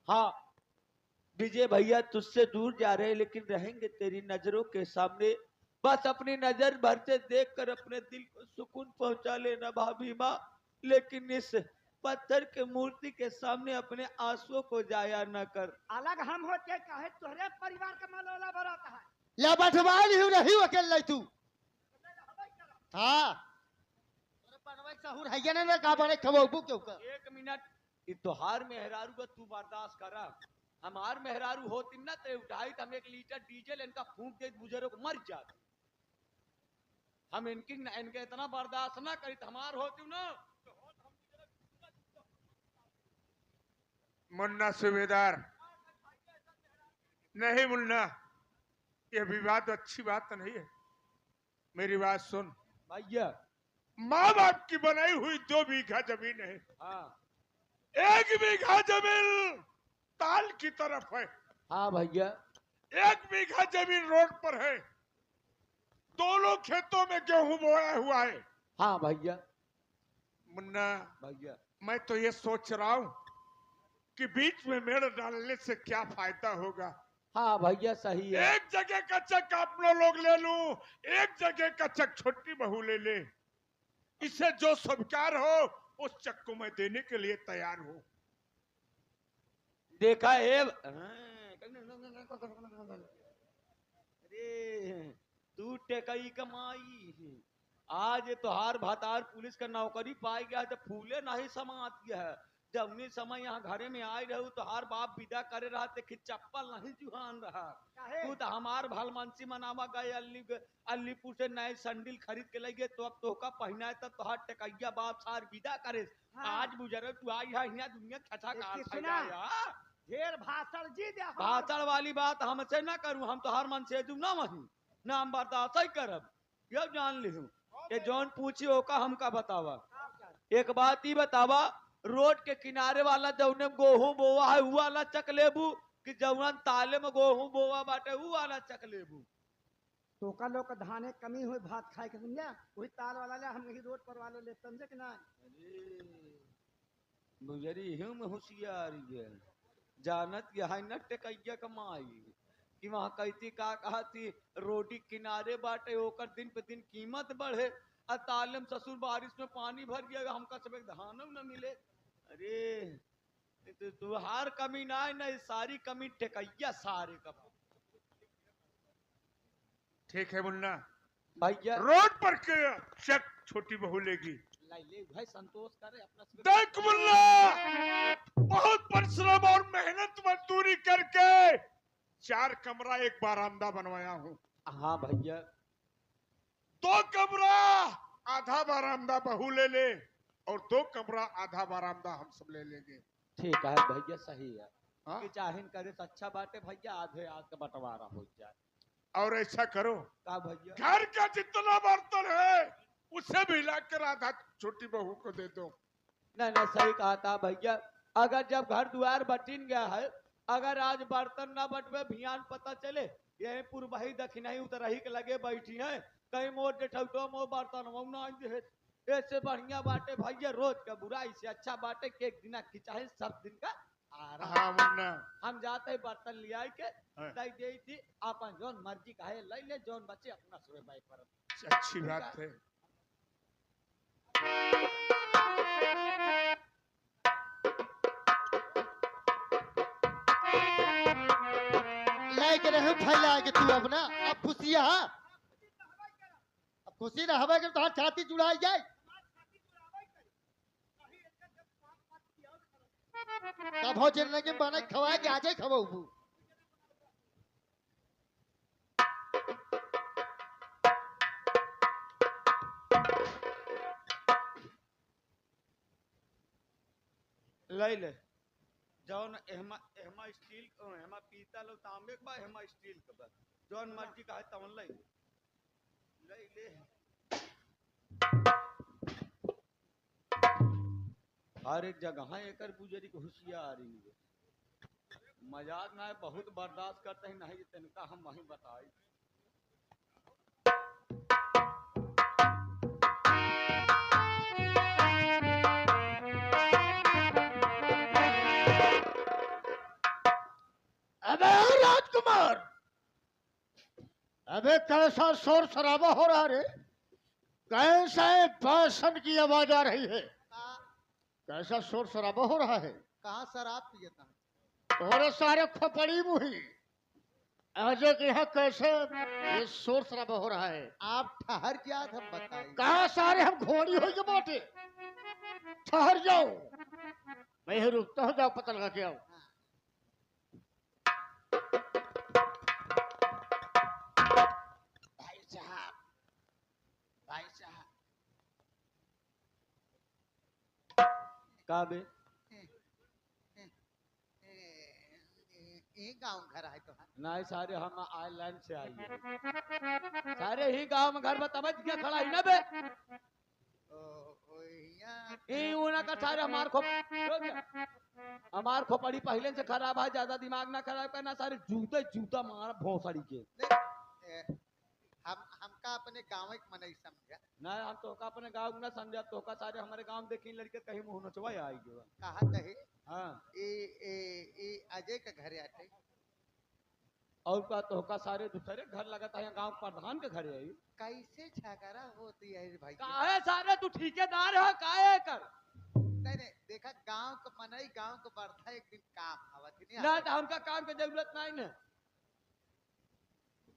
हाँ विजय भैया तुझसे दूर जा रहे हैं लेकिन रहेंगे तेरी नजरों के सामने। बस अपनी नजर भर से देख कर अपने दिल को सुकून पहुंचा लेना भाभी माँ। लेकिन इस पत्थर के मूर्ति के सामने अपने आंसुओं को जाया न कर। अलग हम होते कहे तोहरे परिवार का मलौला बराता है। या बटवाल ही नहीं अकेले ले तू। हाँ तोरे पनवा सहूर है या ना का बने खबोबू क्यों का। एक मिनट ये तोहार मेहरारू का तू बर्दाश्त करा। हमार मेहरारू होती ना ते उठाई हम 1 लीटर डीजल इनका फूंक दे बुजुर्ग को मर जाते। हम इनके इतना बर्दाश्त ना करी हमार होती ना। मुन्ना सूबेदार, नहीं मुन्ना, ये विवाद अच्छी बात नहीं है। मेरी बात सुन भैया। माँ बाप की बनाई हुई 2 बीघा जमीन है। हाँ 1 बीघा जमीन ताल की तरफ है। हाँ भैया। 1 बीघा जमीन रोड पर है। दोनों खेतों में गेहूं बोया हुआ है। हाँ भैया। मुन्ना भैया मैं तो ये सोच रहा हूं कि बीच में मेड़ डालने से क्या फायदा होगा। हाँ भैया सही है। एक जगह का चक आप लोग ले लूं, एक जगह का चक छोटी बहू ले ले। इसे जो स्वीकार हो उस चक को मैं देने के लिए तैयार हूं। देखा है। अरे तू टेकई कमाई आज तोहार भातार पुलिस का नौकरी पाई गया तो फूले नहीं समाती है। जब उन्हीं समय यहाँ घरे में आई रहू तो हर बाप विदा करे रहा थे कि चप्पल नहीं जुहान रहा। तू तो हमार भलमनसी मनावा गए अलीपुर से नए संडिल खरीद के लगे तो अब तोहका पहना है तब तोहार टेकैया बाप सार विदा करे। हाँ। आज बुजुर्ग तू आई है यहाँ दुनिया छछा सुना ढेर भाषण जी दे। भाषण वाली बात हमसे ना करूं। हम तोहार मन से ना मही ना हम बर्दाश्त ही करब। ये जान ली हूँ ये जौन पूछी होका हमका बतावा। एक बात ही बतावा रोड के किनारे वाला जौने गेहूं बोवा है वो वाला चक लेबू कि जौन ताले में गेहूं बोवा बाटे वो वाला चक लेबू। तो का लोग धाने कमी हुई भात खाए के समझा वही ताल वाला ले हम नहीं रोड पर वाले ले समझे कि ना। गुजरी हूँ मैं होशियारी है जानत यहाँ न टेकैया कमाई कि वहां कहती का कहा थी रोडी किनारे बाटे होकर दिन पे दिन कीमत बढ़े। तालम ससुर बारिश में पानी भर गया हमका सब धान न मिले। अरे तुहार कमी ना है ना सारी कमी टेकैया सारे का। ठीक है मुन्ना भैया रोड पर के चक छोटी बहू लेगी। ले भाई संतोष करे अपना देख मुन्ना बहुत परिश्रम और मेहनत मजदूरी करके 4 कमरा 1 बारामदा बनवाया हूँ। हाँ भैया 2 कमरा आधा बारामदा बहू ले ले और 2 कमरा आधा बारामदा हम सब ले लेंगे। ठीक है भैया सही है। हाँ? कि चाहे करे तो अच्छा बाटे भैया आधे आध का बंटवारा हो जाए। और ऐसा करो का भैया घर का जितना बर्तन है उसे भी लाकर आधा छोटी बहू को दे दो। नहीं सही कहा था भैया। अगर जब घर द्वार बटिन गया है अगर आज बर्तन ना बटवे भियान पता चले यही पूर्वही दक्षिणाई उतरही के लगे बैठी है कहीं मोर जेठौटो मोर बर्तन ऐसे बढ़िया बाटे भैया रोज का बुराई से अच्छा बाटे के एक दिन की चाहे सब दिन का आराम। हाँ मुन्ना हम जाते ही बर्तन ले आए के हाँ। दई दे थी अपन जोन मर्जी का है ले ले जोन बचे अपना सुबह बाई पर। अच्छी बात है। लाइक रहे फैला के तू अपना अब खुशिया अब खुशी रहबे के तो छाती जुड़ाई जाए। तब हो जरने के बने खवाए के आजे खवाऊ। ले ले जौन एहमा एहमा स्टील एहमा पीतल और तांबे के बा एहमा स्टील के बा जौन मर्जी का है तवन ले ले ले। हर एक जगह एकर गुजरी को होशियारी मजाक ना है बहुत बर्दाश्त करते हैं नहीं तनका हम वहीं बताई। कुमार, अबे कैसा शोर शराबा हो रहा रे? कैसे भाषण की आवाज आ रही है? कैसा शोर शराबा हो रहा है? कहाँ शराब पिए था? तोरे सारे खोपड़ी मुही अजय के यहाँ कैसे ये शोर शराबा हो रहा है? आप ठहर क्या हम बताइए। कहा सारे हम घोड़ी हो के बाटे? ठहर जाओ, मैं ही रुकता हूँ, जाओ पता लगा के आओ। भाई साहब, भाई साहब, का बे ये गांव घर है तो है। नहीं सारे हम आइलैंड से आई है। सारे ही गांव में घर में तबज क्या खड़ा है ना बे। ये उना का सारे हमार खोपड़ी पहले से खराब है, ज्यादा दिमाग ना खराब करना। सारे जूते जूता मारा भोसड़ी के। हमका अपने गांव एक मनई समझा। ना हम तो का अपने गांव ना समझा, तो का सारे हमारे गांव देखी लड़के कहीं मुंह नचवा आई गयो। कहा कहे हाँ ए अजय का घर आते और का तो का सारे दूसरे घर लगता है, गांव प्रधान के घर आई। कैसे झगड़ा होती है भाई? काहे सारे तू ठेकेदार है काहे कर? नहीं नहीं, देखा गांव को मनई, गांव को बढ़ता एक दिन काम आवत नहीं। ना तो हमका काम की जरूरत नहीं ना।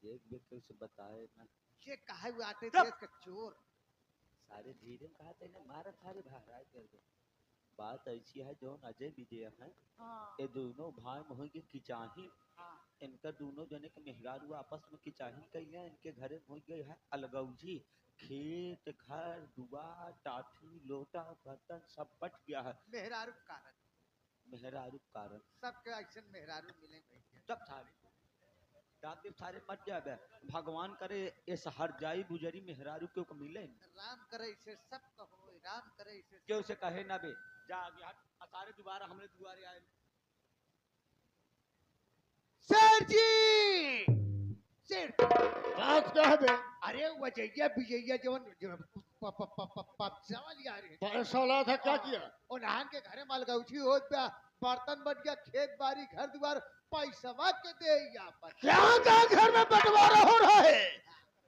एक व्यक्ति से बताए ना, ये काहे वो आते देश का चोर। सारे धीरे कहते ना, मारा सारे भाई कर दो। बात ऐसी है जो अजय विजय है, ये दोनों भाई मोहगे किचाही। इनका दोनों जने के मेहरारू आपस में किचाही कैले, इनके घरे हो गए है अलगौजी। खेत घर दुआर टाठी लोटा बर्तन सब बट गया है। मेहरारू कारण, मेहरारू कारण सबके ऐसे मेहरारू मिले भैया। सब सारे दादी सारे मत जाए। भगवान करे इस हर जाई गुजरी मेहरारू क्यों को मिले। राम करे इसे सब कहो, राम करे इसे क्यों से कहे ना बे। जा आगे हट, सारे दोबारा हमरे दुआरे आए। सर जी, सर बात क्या है बे? अरे वजैया बिजैया जवन सवाल यार पैसा ला था क्या किया? और नहान के घरे माल गौछी होत बा, बर्तन बट गया, खेत बाड़ी घर द्वार पैसा के दे यहाँ पर। क्या का घर में बंटवारा हो रहा है?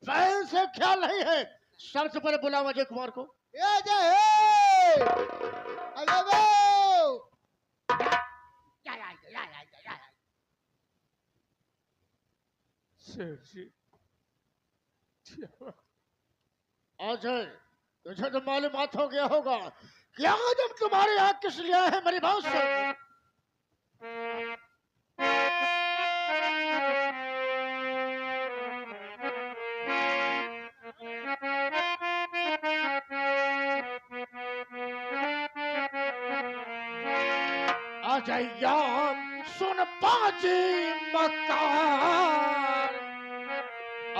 पैसे ख्याल नहीं है। सबसे पहले बुलाओ अजय कुमार को। ए जय अजय बो अजय, तुझे तो मालूमात हो गया होगा क्या जब तुम्हारे यहाँ किस लिए आए हैं? मेरी बात सुन। अजैया सुन बाजी मकान,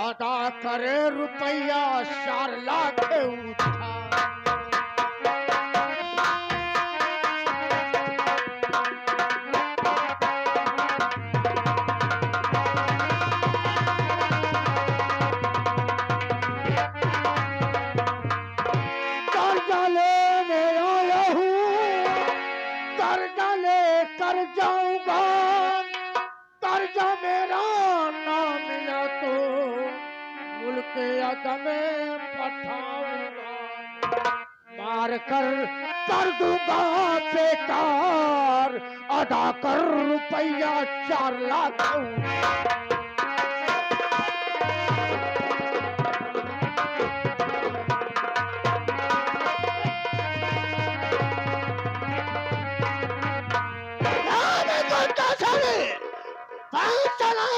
अदा करे रुपया 4 लाख उठा। कर्जा लेने आया हूँ, कर्जा ले कर जाऊंगा, कर्जा मेरा ना मिला तो मुल्क अदम पठाऊंगा, मार कर दूंगा बेकार, अदा कर रुपया 4 लाख।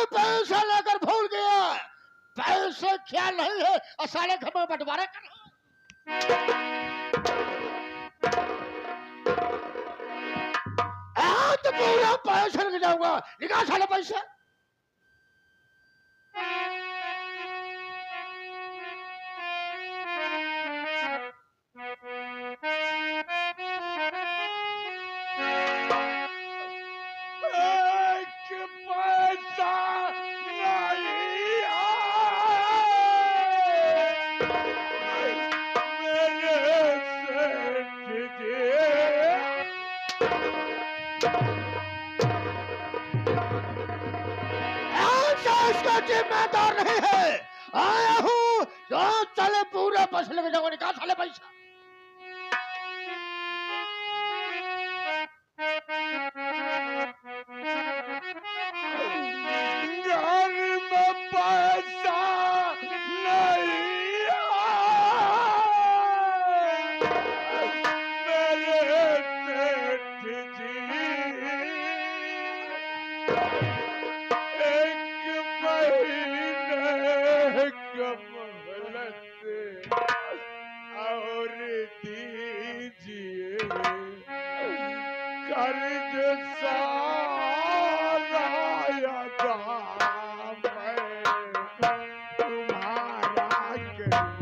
पैसा लेकर भूल गया, पैसे ख्याल नहीं है और सारे घर में बंटवारा कर। तो पूरा पैसा लेके जाऊंगा, निकाल सारे पैसा। मेरा जिम्मेदार नहीं है। आया हूँ तो चले पूरे पैसे लेके जाओ। निकाल साले पैसा। घर में पैसा नहीं मेरे सेठ जी, एक महीने कमलत और दीजिए कर्ज सारा अदा मैं तुम्हारा करूं।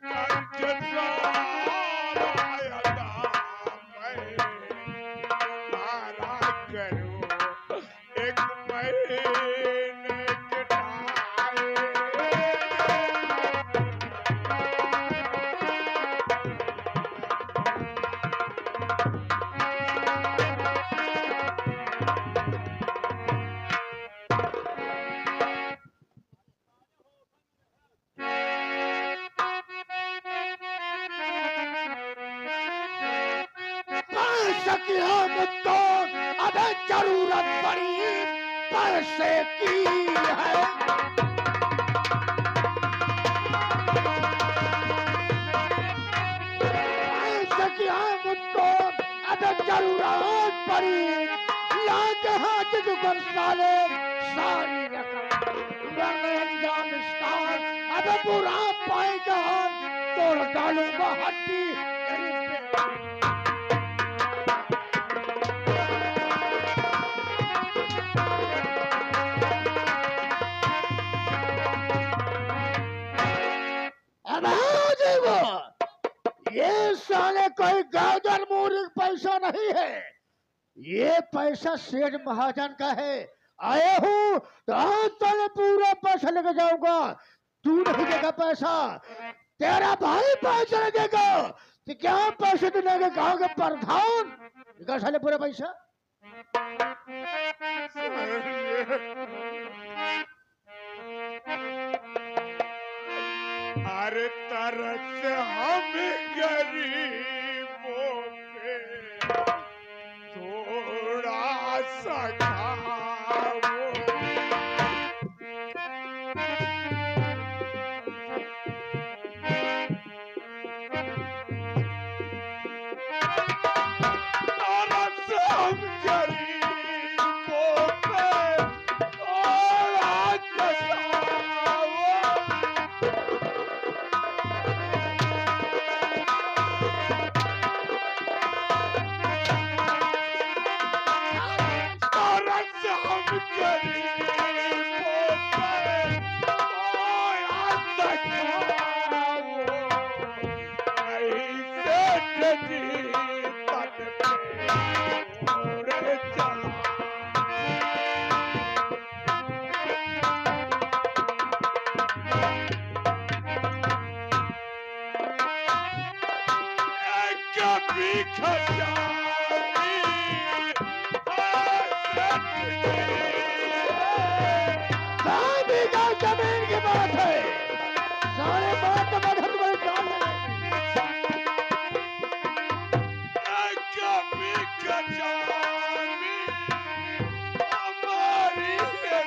कर्ज सारा अदा मैं तुम्हारा करूं। एक महीने के टाइम पैसे की हम तो अबे जरूरत पड़ी पैसे की है। पैसे की हम तो अबे जरूरत पड़ी लाके हाथ जुगर साले सारी रकम वरना अंजाम इसका अबे बुरा पाएगा हम तोड़ डालूंगा हड्डी गरीब पे। अब आ जाएगा। ये साले कोई गाजर मूरी पैसा नहीं है। ये पैसा सेठ महाजन का है। आया हूँ तो आज साले पूरा पैसा लेके जाऊंगा। तू नहीं देगा पैसा, तेरा भाई पैसा नहीं देगा तो क्या पैसे तो लेके गाँव के प्रधान निकाल साले पूरा पैसा। अरे तरस हम गरीबों पे थोड़ा सा खाओ। तरस हम गरीबों पे थोड़ा सा खाओ। तरस हम गरीबों पे थोड़ा सा खाओ। नहीं सेठ जी तन पे मोरे चला। कभी खजानी साहबी का जमीन की बात है। सारे बात तो बढ़त बढ़ जान कभी खजानी हमारी उसे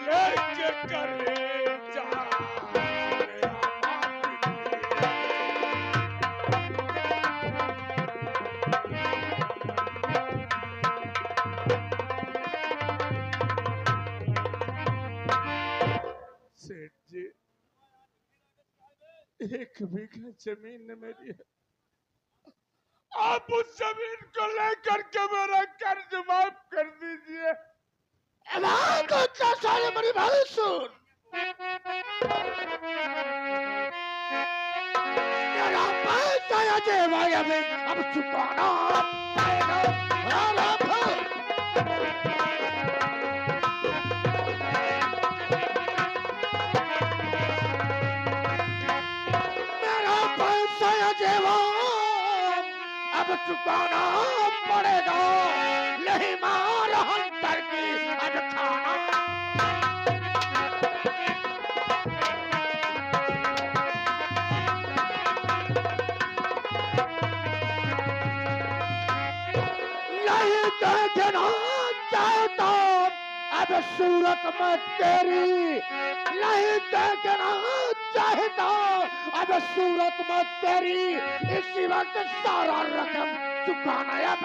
लेके करे जा सेठ जी, 1 बीघा जमीन मेरी है। आप उस जमीन को लेकर के मेरा कर्ज माफ कर दीजिए। को इतना सारे बड़ी भाई सुन। तेरा पैसा या जेवा या में अब चुकाना पड़ेगा। अब चुकाना पड़ेगा, नहीं मार हंटर की अब खाना। नहीं देखना चाहता अब सूरत में तेरी, नहीं देखना चाहता अब सूरत में तेरी, इसी वक्त सारा रकम चुकाना है अब।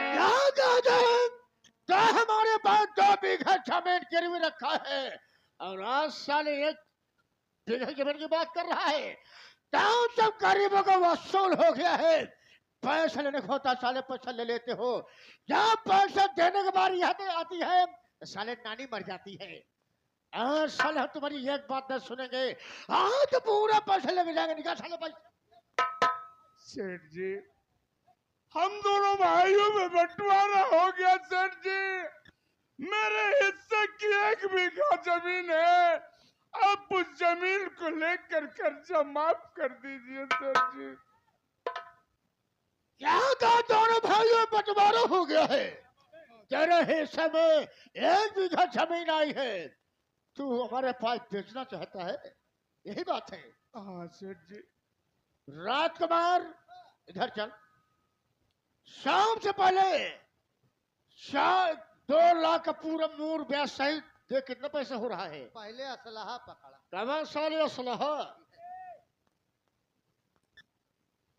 क्या गाजर, क्या हमारे पास 2 बीघा जमीन गिरवी रखा है और आज साले 1 बीघा जमीन की बात कर रहा है। गाँव सब गरीबों का वसूल हो गया है, पैसा लेने को होता साले पैसा ले लेते हो, जहाँ पैसा देने के बारी आती है साले नानी मर जाती है। आज साले हम तुम्हारी एक बात न सुनेंगे, आज तो पूरा पैसा लेके जाएंगे, निकाल साले पैसा। सेठ जी, हम दोनों भाइयों में बंटवारा हो गया सेठ जी। मेरे हिस्से की 1 बीघा जमीन है, अब उस जमीन को लेकर कर्जा माफ कर दीजिए सेठ जी। क्या कहा दोनों भाइयों में बंटवारा हो गया है? तेरे हिस्से में 1 बीघा जमीन आई है, तू हमारे पास बेचना चाहता है, यही बात है। हाँ सेठ जी। राजकुमार इधर चल, शाम से पहले 2 लाख का पूरा मूर ब्याज सहित देख कितना पैसा हो रहा है। पहले असलहा पकड़ा। कमा साले असलहा।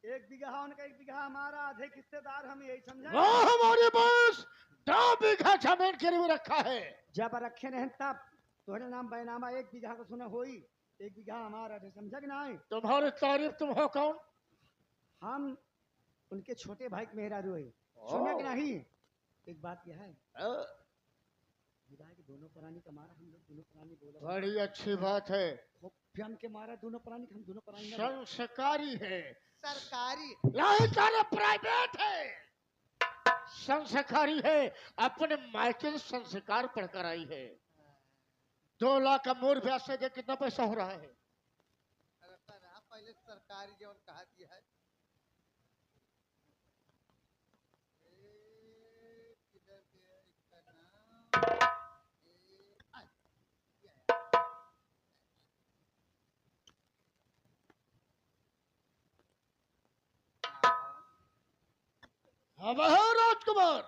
1 बीघा उनका, 1 बीघा हमारा, आधे हिस्सेदार हम, यही समझा। वो हमारे पास 2 बीघा जमीन गिरवी रखा है। जब रखे नहीं तब तोहरे नाम बैनामा 1 बीघा को सुना होई, 1 बीघा हमारा है, समझा कि नहीं? तुम्हारी तारीफ तुम हो कौन? हम उनके छोटे भाई के मेहरारू है, सुना कि नहीं? एक बात यह है, विवाह के दोनों प्राणी का मारा, हम लोग दोनों प्राणी बोला, बड़ी अच्छी बात है, हम के मारा दोनों प्राणी, हम दोनों प्राणी संस्कारी है, सरकारी। नहीं सारा प्राइवेट है, संस्कारी है, अपने मायके से संस्कार पढ़कर आई है। 2 लाख का मूर ब्याज से देख कितना पैसा हो रहा है। पहले सरकारी जो कहा दिया है। किधर गया इसका नाम? अब है राजकुमार,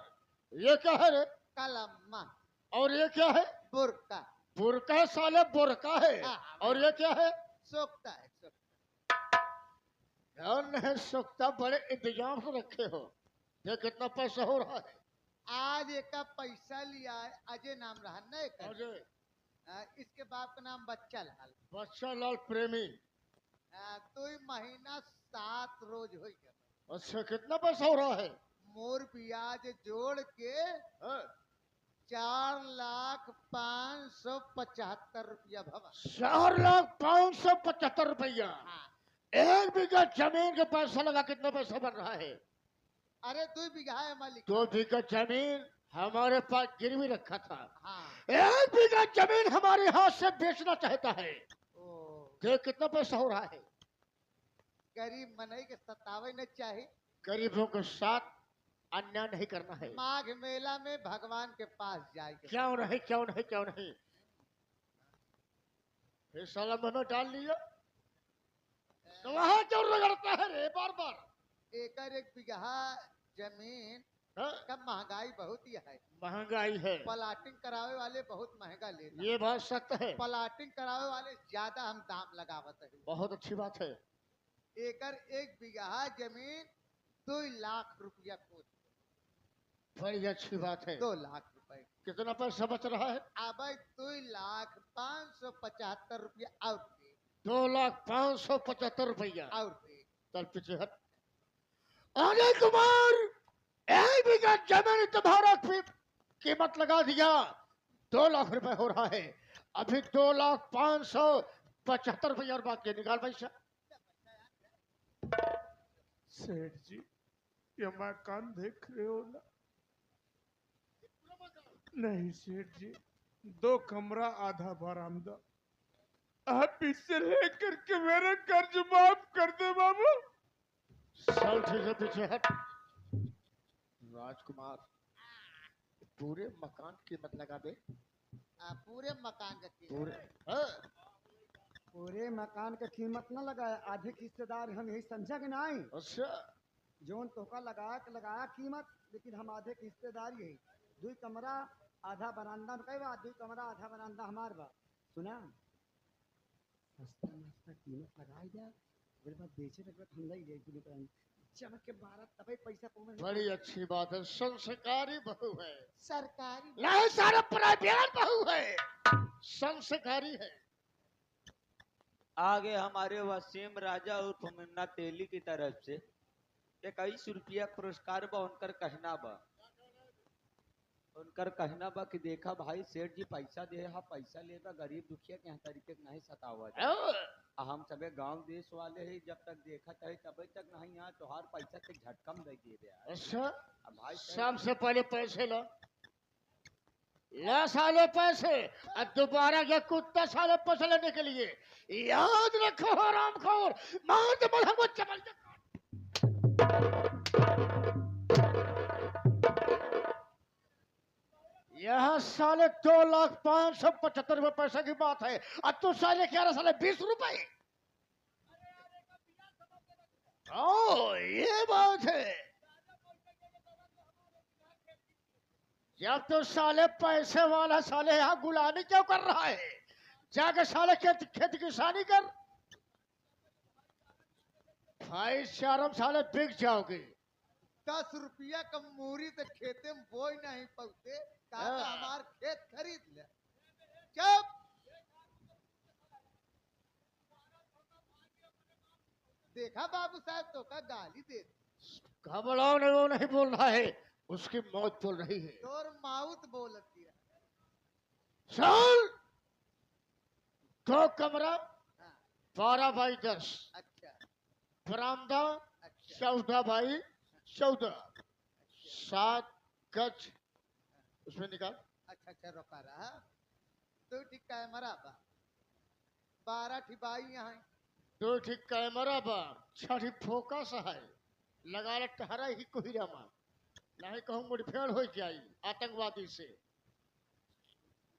ये क्या है रे? कलम्मा। और ये क्या है? बुरका। बुरका है साले, बुरका है। हाँ। और ये क्या है? सोखता है, सोखता। ध्यान है, सोखता बड़े इंतजाम से रखे हो, ये कितना पैसा हो रहा है? आज एक का पैसा लिया है, अजय नाम रहा ना एक। अजय, इसके बाप का नाम बच्चा लाल। बच्चा लाल प्रेमी। 2 महीना 7 रोज हो गया। अच्छा, कितना पैसा हो रहा है? मोर ब्याज जोड़ के हाँ? 4,575,000 रुपया भवा। 4,575,000 रुपया। हाँ। 1 बीघा जमीन का पैसा लगा कितना पैसा बन रहा है? अरे 2 बीघा है मालिक। 2 बीघा जमीन हमारे पास गिरवी रखा था। हाँ। 1 बीघा जमीन हमारे हाथ से बेचना चाहता है, ओ, देख कितना पैसा हो रहा है। गरीब मनई के सतावे न चाहिए। गरीबों के साथ अन्याय नहीं करना है। माघ मेला में भगवान के पास जाएंगे। क्यों नहीं, क्यों नहीं, क्यों नहीं? फिर साला मन में डाल लिया, तो वहां क्यों रगड़ता है रे बार बार? 1 बीघा जमीन हाँ? का महंगाई बहुत ही है। महंगाई है, प्लाटिंग करावे वाले बहुत महंगा लेते। ये बात सत्य है। प्लाटिंग करावे वाले ज्यादा हम दाम लगावत है। बहुत अच्छी बात है। 1 बीघा जमीन 2 लाख रुपया खोज। बड़ी अच्छी बात है। 2 लाख रुपए। कितना पैसा बच रहा है? अब 2,575,000 रुपया और दे। 2,575,000 रुपया। और दे। चल पीछे हट। अजय कुमार, 1 बीघा जमीन तुम्हारा कीमत लगा दिया, 2 लाख रुपए हो रहा है। अभी 2,575,000 रुपया और बाकी निकाल पैसा। सेठ जी, ये मकान देख रहे हो ना, नहीं सेठ जी, 2 कमरा आधा बरामदा, आप इससे लेकर के मेरा कर्ज माफ कर दे बाबू। चल ठीक है, पीछे हट। राजकुमार, पूरे मकान की कीमत लगा दे। पूरे मकान का पूरे पूरे मकान का कीमत न लगाया, आधे के हिस्सेदार हम, यही समझा कि नहीं? अच्छा, जोन तोका लगाया कीमत, लेकिन हम आधे के हिस्सेदार यही। 2 कमरा आधा बरामदा में, कई बात 2 कमरा आधा बरामदा हमार बा। सुना, सस्ता मस्ता कीमत लगाई जा, फिर बाद बेचे तक हम नहीं ले चमक के 12 तभी पैसा पहुंच। बड़ी अच्छी बात है, संस्कारी बहू है। सरकारी नहीं, सारा प्राइवेट बहू है, संस्कारी है। आगे हमारे वसीम राजा उर्फ मुन्ना तेली की तरफ से 21 रुपया पुरस्कार बा। उनकर कहना बा कि देखा भाई सेठ जी पैसा दे हा, पैसा लेबा गरीब दुखिया के यहाँ तरीके नहीं सतावा जाए। हम सबे गांव देश वाले ही, जब तक देखा है तब तक नहीं यहाँ तोहार पैसा के झटकम दे दिए। अच्छा, अब भाई सबसे पहले पैसे लो, ला साले पैसे, और दोबारा ये कुत्ता साले पैसे लेने के लिए याद रखो हरामखोर, मार दे मुझे वो चमल के। यहाँ साले 2,05,75 रुपए पैसे की बात है, और तू साले कह रहा साले 20 रुपए। ओ, ये बात है। जब तो साले पैसे वाला साले यहाँ गुलामी क्यों कर रहा है? जाके साले खेत किसानी कर, भाई चारम साले बिक जाओगे। 10 रुपया का मूरी तो खेते में बोई नहीं पौते, कहा हमार खेत खरीद ले। जब देखा बाबू साहब तो का गाली दे, घबराओ नहीं, वो नहीं बोल रहा है, उसकी मौत बोल रही है। तोर माउत बोलती है। चल, 2 कमरा हाँ, 12 बाई 10, अच्छा बरामदा अच्छा 14 बाई 14, 7 गज उसमें निकाल। अच्छा अच्छा रोका रहा तो ठीक कैमरा बा 12 ठिबाई यहाँ 2 ठीक कैमरा बा, 6 फोकस है, लगा ले टहरा ही कोहिरा में, नहीं कहूँ मुठभेड़ हो जाई आतंकवादी से।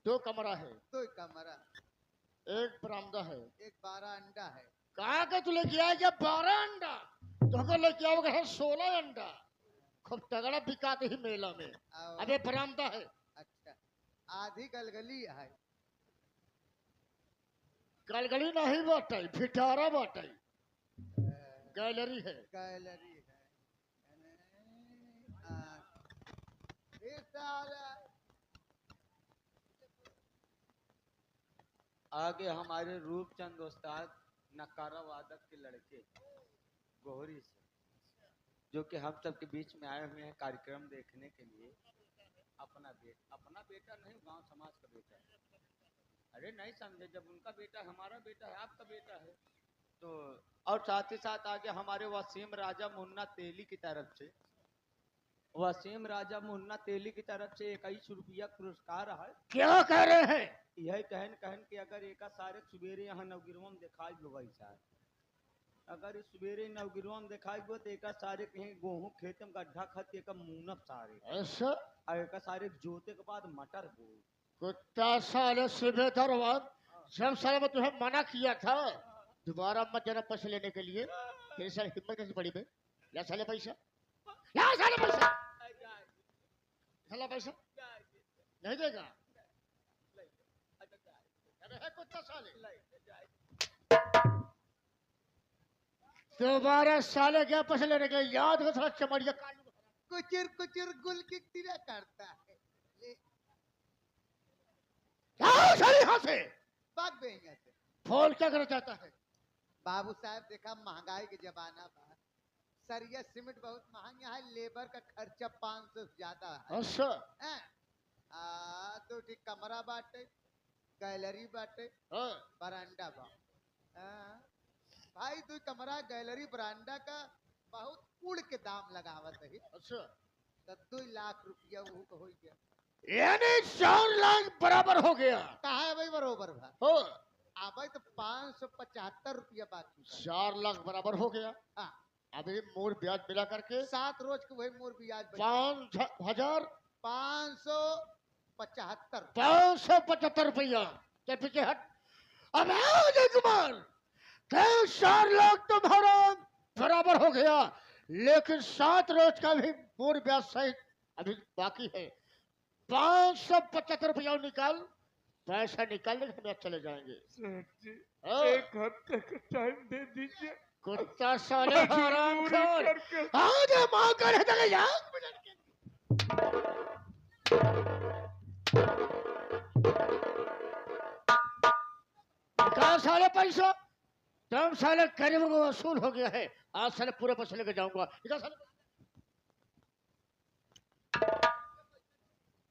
2 कमरा है, 2 कमरा, 1 बरामदा है। एक 12 अंडा है। कहा के तू लेके आएगा 12 अंडा, तो लेके आओगे 16 अंडा, खूब तगड़ा बिकाते ही मेला में। और अबे बरामदा है, अच्छा आधी गलगली है। गलगली नहीं बाटाई, फिटारा बाटाई, गैलरी है। गैलरी है। हाँ, ये सारा आगे हमारे रूपचंद उस्ताद नकारा वादक के लड़के गोहरी से, जो कि हम सबके बीच में आए हुए हैं कार्यक्रम देखने के लिए। अपना बेटा नहीं, गांव समाज का बेटा है। अरे नहीं समझे, जब उनका बेटा हमारा बेटा है, आपका बेटा है तो। और साथ ही साथ आगे हमारे वसीम राजा मुन्ना तेली की तरफ से, वसीम राजा मुन्ना तेली की तरफ से 21 रुपया पुरस्कार है। क्या कह रहे हैं? यही कहन कि अगर एक सारे सवेरे यहाँ नवगिरवा में दिखाई दो भाई साहब, अगर इस सवेरे नवगिरवा में दिखाई दो तो एक सारे कहीं गेहूं खेत में गड्ढा खत एक मुनप सारे, ऐसा और एक सारे जोते के बाद मटर बो। कुत्ता साले सुबेदार, जब साले मैं तुम्हें मना किया था दोबारा मत जाना पैसे लेने के लिए, तेरी साले हिम्मत कैसे पड़ी बे? ला साले पैसा, ला साले पैसा, साला पैसा नहीं देगा। अरे है कुत्ता साले, दोबारा साले क्या पैसे लेने के? याद हो साला चमड़िया कालू, कुचर कुचर गुल की तिरा करता है। ले आओ साले यहाँ से, भाग गए यहाँ से। फोन क्या करना चाहता है? बाबू साहब देखा महंगाई के जमाना बा, सरिया सीमेंट बहुत महंगा है, लेबर का खर्चा 500 से ज्यादा है। अच्छा हैं? तो ठीक कमरा बाटे, गैलरी बाटे, हाँ, बरांडा बा। भाई 2 कमरा गैलरी बरांडा का बहुत उड़ के दाम लगावत है। अच्छा तो 2 लाख रुपया वो हो गया। यानी 4 लाख बराबर हो गया। कहा है भाई बरोबर भा हो अब तो 575 रुपया बाकी बा। 4 लाख बराबर हो गया। हाँ अभी मूल ब्याज मिला करके 7 रोज के वही मोर ब्याज 5,000 575 575 रुपया। चल पीछे हट। अब आओ अजय कुमार, 4 लाख तुम्हारा बराबर हो गया, लेकिन 7 रोज का भी मूल ब्याज सहित अभी बाकी है। 575 रुपया निकाल, पैसा निकालने के हम चले जाएंगे। सेठ जी हाँ। 1 हफ्ते का टाइम दे दीजिए। कुत्ता साले हराम मजबूरी खोर, करके आज मां कर है जा। निकाल साले पैसा, तुम साले करीब को वसूल हो गया है, आज साले पूरे पैसे लेके जाऊंगा। निकाल साले।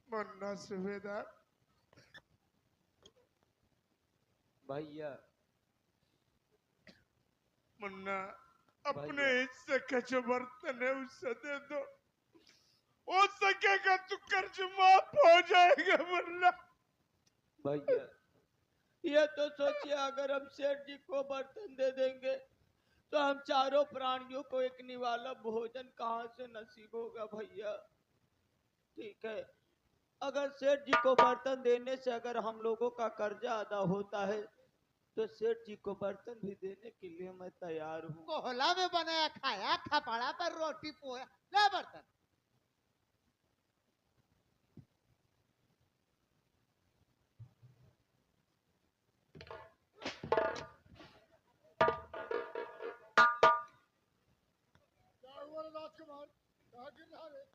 मुन्ना सूबेदार भैया मुन्ना अपने हिस्से का जो बर्तन है उससे दे दो, हो सकेगा तो कर्ज माफ हो जाएगा। मुन्ना भैया ये तो सोचिए, अगर हम सेठ जी को बर्तन दे देंगे तो हम चारों प्राणियों को एक निवाला भोजन कहाँ से नसीब होगा भैया। ठीक है, अगर सेठ जी को बर्तन देने से अगर हम लोगों का कर्जा अदा होता है तो सेठ जी को बर्तन भी देने के लिए मैं तैयार हूँ। कोहला में बनाया खाया, खपड़ा पर रोटी पोया, ले बर्तन। राजकुमार कहाँ गिर रहा है?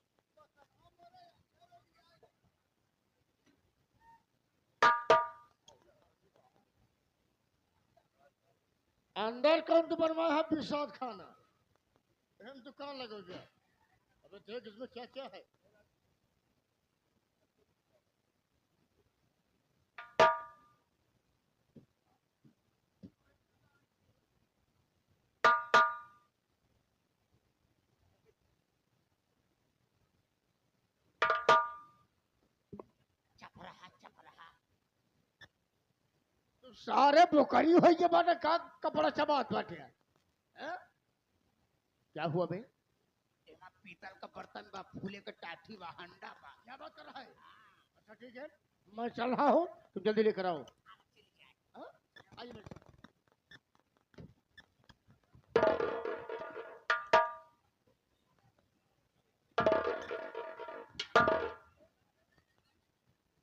अंदर कौन तो बनवा है प्रसाद खाना, हम दुकान लगा गया। अबे देख इसमें क्या क्या है। तो सारे बोकरी हो के बाटे का कपड़ा चबात बाटे हैं? क्या हुआ बे? एमा पीतल का बर्तन बा, फूले का टाठी बा, हंडा बा। क्या बात कर रहा है? अच्छा ठीक है, मैं चल रहा हूँ, तुम जल्दी लेकर आओ। हाँ? आइए मेरे साथ।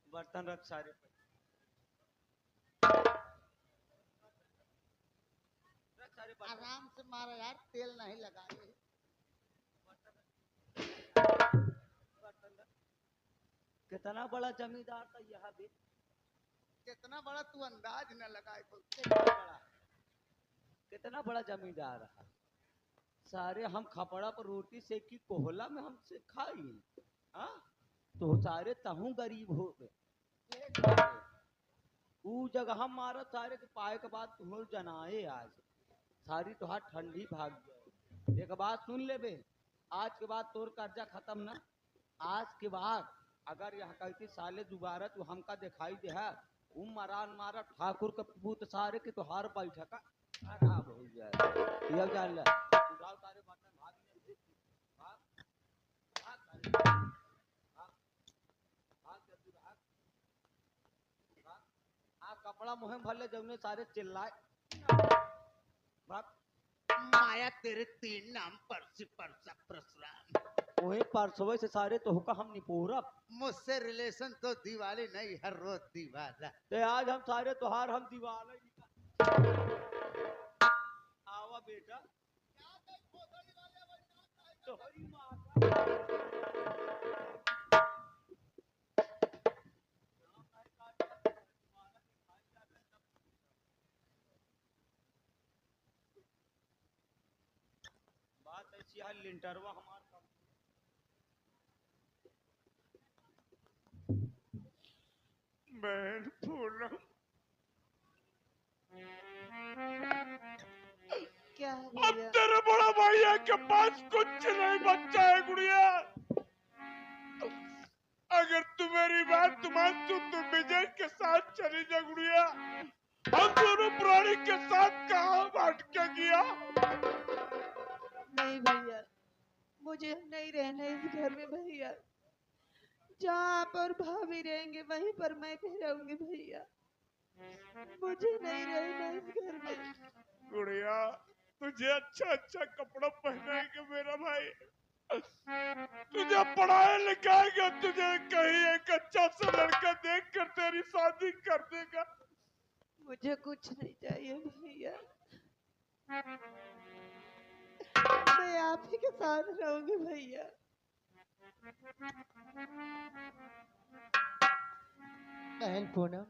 बर्तन रख सारे पे। रख सारे बर्तन। आराम से मारा यार, तेल नहीं लगाए। बर्तन रख। कितना बड़ा जमींदार था यहाँ भी। कितना बड़ा तू अंदाज न लगाए कोई। कितना बड़ा जमींदार रहा। सारे हम खपड़ा पर रोटी सेकी कोहला में हमसे खाई। हाँ तो सारे तहू गरीब हो गए। ऊ जगह हम मारा सारे के पाए के बाद तुम जनाए आज सारी तुहार ठंडी भाग गई। एक बात सुन ले बे, आज के बाद तोर कर्जा खत्म ना। आज के बाद अगर यहाँ कहती साले दोबारा तू हमका दिखाई दे है, मरान मारा ठाकुर के पूत सारे के तुहार बैठका खराब हो जाए। यह जान ले, उठाओ सारे बर्तन भाग ले। भाग भाग सारे, भाग भाग जल्दी भाग। आ कपड़ा मुहे भले जमने सारे चिल्लाए। भाग। माया तेरे 3 नाम परसी परसा परशुराम। वही परसवे से सारे तो हुका हम निपोरा। मुझसे रिलेशन तो दिवाली नहीं, हर रोज दिवाला। ते आज हम सारे तुहार हम दीवाना आवा बेटा। तोहरी माँ बात ऐसी है, लिंटरवा हमार बहन पूनम क्या अब तेरे बड़ा भैया के पास कुछ नहीं बचा है गुड़िया। अगर तू मेरी बात मान तो विजय के साथ चली जा गुड़िया। हम दोनों प्राणी के साथ कहाँ बांट के गया। नहीं भैया, मुझे नहीं रहना इस घर में भैया। जहाँ आप और भाभी रहेंगे वहीं पर मैं भी रहूंगी भैया। मुझे नहीं रहना इस घर में। गुड़िया तुझे अच्छा अच्छा कपड़ा पहनाएंगे मेरा भाई, तुझे पढ़ाए लिखाएगा, तुझे कहीं एक अच्छा सा लड़का देख कर तेरी शादी कर देगा। मुझे कुछ नहीं चाहिए भैया, मैं आप ही के साथ रहूंगी भैया। बहन पूनम,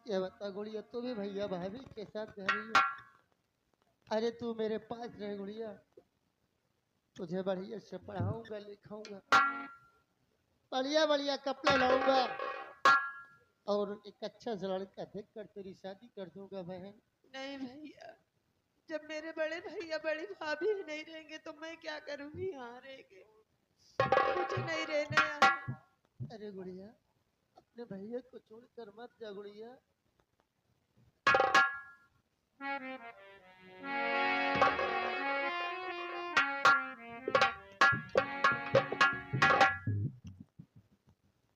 ये बता गुड़िया तू भी भैया भाभी के साथ रह रही है। अरे तू मेरे पास रह गुड़िया, तुझे बढ़िया से पढ़ाऊंगा लिखाऊंगा, बढ़िया बढ़िया कपड़े लाऊंगा और एक अच्छा सा लड़का देख कर तेरी शादी कर दूंगा बहन। नहीं भैया, जब मेरे बड़े भैया बड़ी भाभी नहीं रहेंगे तो मैं क्या करूंगी यहाँ रह के। मुझे नहीं रहना यहाँ। अरे गुड़िया अपने भैया को छोड़कर मत जा गुड़िया।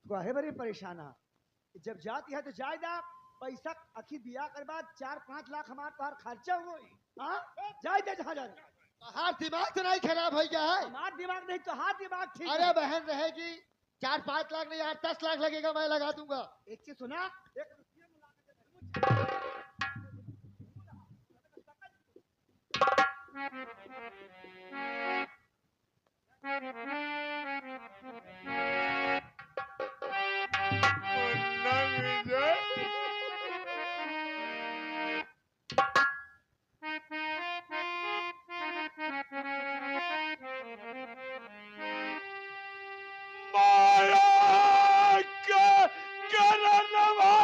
काहे बड़ी परेशान है। जब जाती है तो जायदा पैसा अखी बिया कर बाद 4-5 लाख हमारे पास खर्चा हो गई। हाँ जाए दे जहाँ जा हाथ दिमाग तो नहीं खराब हो गया है। हमारा दिमाग नहीं तो हाथ दिमाग ठीक अरे है। बहन रहेगी 4-5 लाख नहीं 8-10 लाख लगेगा, मैं लगा दूंगा। एक चीज सुना, एक रुपया में ला के मुन्ना विजय माया का करनवा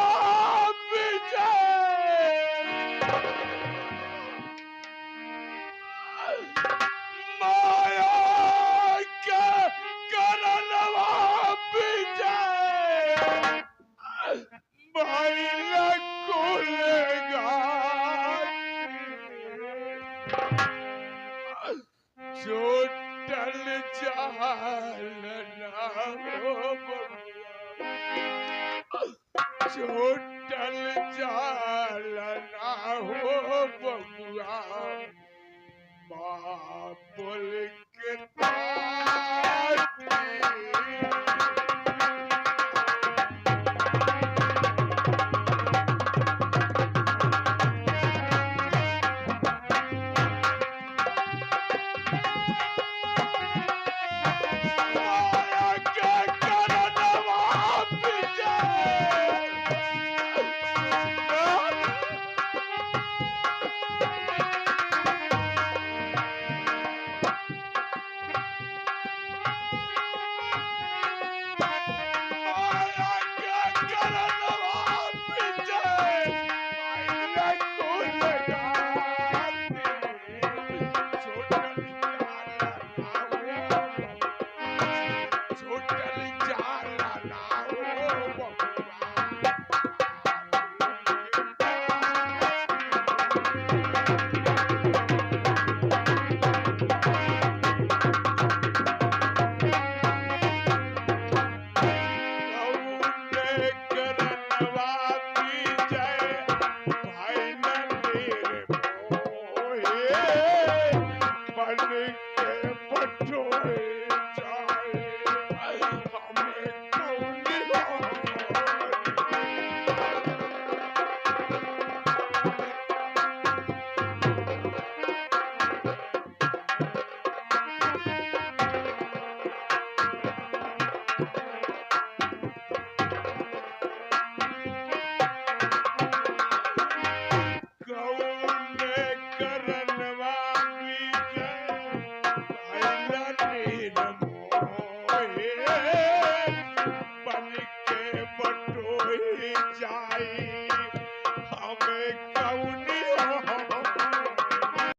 विजय, माया का करनवा विजय, भाई खुलेगा चोटल जालना हो चोटल जालना हो बबुआ, बाबुल के ताती। बन के बटोही जाई